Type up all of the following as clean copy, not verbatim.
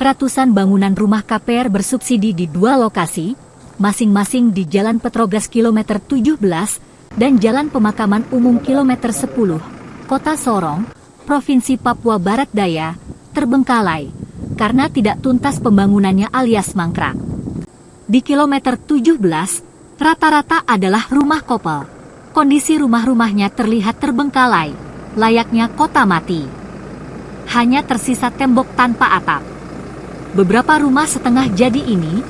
ratusan bangunan rumah KPR bersubsidi di 2 lokasi, masing-masing di Jalan Petrogas kilometer 17 dan Jalan Pemakaman Umum kilometer 10, Kota Sorong, Provinsi Papua Barat Daya, terbengkalai karena tidak tuntas pembangunannya alias mangkrak. Di kilometer 17, rata-rata adalah rumah kopel. Kondisi rumah-rumahnya terlihat terbengkalai, layaknya kota mati. Hanya tersisa tembok tanpa atap. Beberapa rumah setengah jadi ini,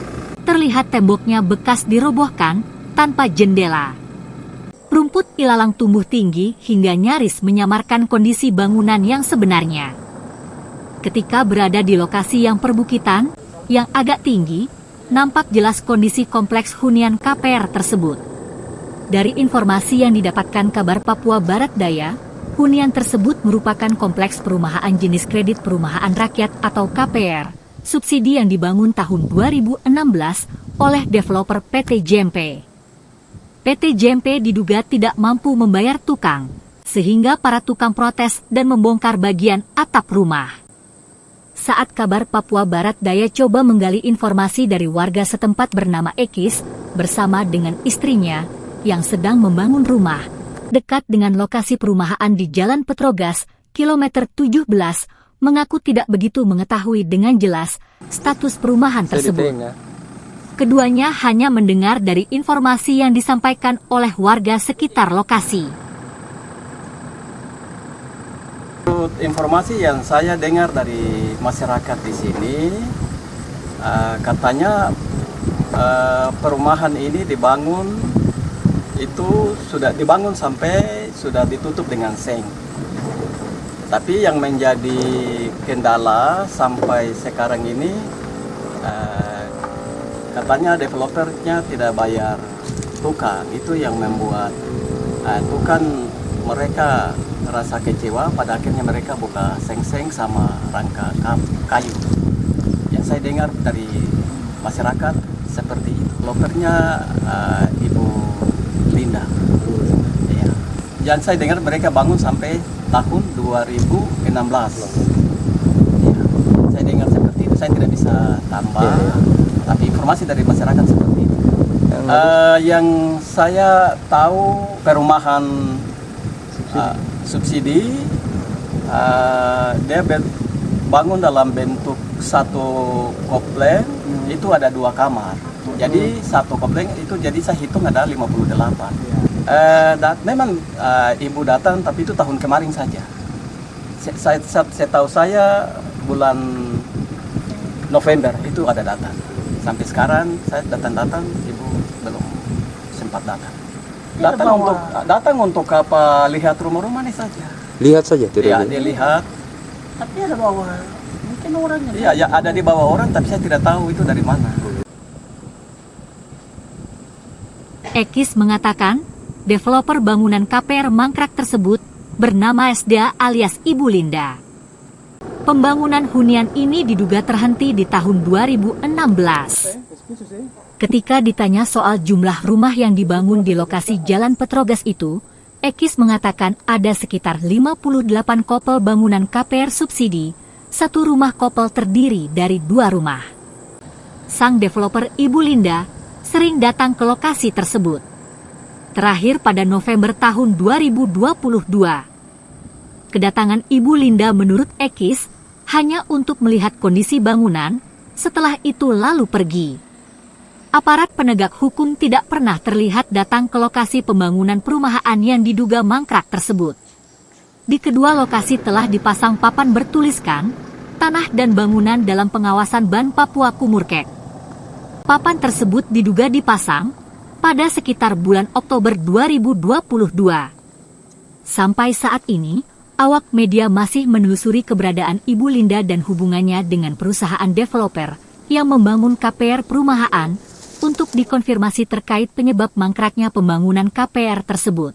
terlihat temboknya bekas dirobohkan tanpa jendela. Rumput ilalang tumbuh tinggi hingga nyaris menyamarkan kondisi bangunan yang sebenarnya. Ketika berada di lokasi yang perbukitan, yang agak tinggi, nampak jelas kondisi kompleks hunian KPR tersebut. Dari informasi yang didapatkan Kabar Papua Barat Daya, hunian tersebut merupakan kompleks perumahan jenis kredit perumahan rakyat atau KPR, subsidi yang dibangun tahun 2016 oleh developer PT JMP. PT JMP diduga tidak mampu membayar tukang, sehingga para tukang protes dan membongkar bagian atap rumah. Saat Kabar Papua Barat Daya coba menggali informasi dari warga setempat bernama Ekis, bersama dengan istrinya, yang sedang membangun rumah, dekat dengan lokasi perumahan di Jalan Petrogas, kilometer 17, mengaku tidak begitu mengetahui dengan jelas status perumahan tersebut. Keduanya hanya mendengar dari informasi yang disampaikan oleh warga sekitar lokasi. Menurut informasi yang saya dengar dari masyarakat di sini, katanya perumahan ini dibangun, itu sudah dibangun sampai sudah ditutup dengan seng. Tapi yang menjadi kendala sampai sekarang ini, katanya developernya tidak bayar tukang. Itu yang membuat tukang mereka rasa kecewa. Pada akhirnya mereka buka seng-seng sama rangka kayu. Yang saya dengar dari masyarakat seperti itu. Developernya Ibu Linda. Ya. Yang saya dengar mereka bangun sampai tahun 2016. Ya. Saya dengar seperti itu. Saya tidak bisa tambah, tapi informasi dari masyarakat seperti itu. Yang saya tahu perumahan subsidi, dia bangun dalam bentuk satu komplek, itu ada 2 kamar. Jadi satu komplek itu jadi saya hitung ada 58. Memang ibu datang, tapi itu tahun kemarin saja. Saya tahu saya bulan November itu ada datang. Sampai sekarang saya datang, ibu belum sempat datang. Datang untuk apa? Lihat rumah-rumah ini saja. Lihat saja, tidak? Ya, dia lihat. Tapi ada bawa mungkin orangnya. Iya, ya ada di bawah orang, tapi saya tidak tahu itu dari mana. Ekis mengatakan, developer bangunan KPR mangkrak tersebut bernama SDA alias Ibu Linda. Pembangunan hunian ini diduga terhenti di tahun 2016. Ketika ditanya soal jumlah rumah yang dibangun di lokasi Jalan Petrogas itu, Ekis mengatakan ada sekitar 58 kopel bangunan KPR subsidi, 1 rumah kopel terdiri dari 2 rumah. Sang developer Ibu Linda sering datang ke lokasi tersebut. Terakhir pada November tahun 2022. Kedatangan Ibu Linda menurut Ekis hanya untuk melihat kondisi bangunan, setelah itu lalu pergi. Aparat penegak hukum tidak pernah terlihat datang ke lokasi pembangunan perumahan yang diduga mangkrak tersebut. Di kedua lokasi telah dipasang papan bertuliskan, tanah dan bangunan dalam pengawasan Ban Papua Kumurkek. Papan tersebut diduga dipasang pada sekitar bulan Oktober 2022. Sampai saat ini, awak media masih menelusuri keberadaan Ibu Linda dan hubungannya dengan perusahaan developer yang membangun KPR perumahan untuk dikonfirmasi terkait penyebab mangkraknya pembangunan KPR tersebut.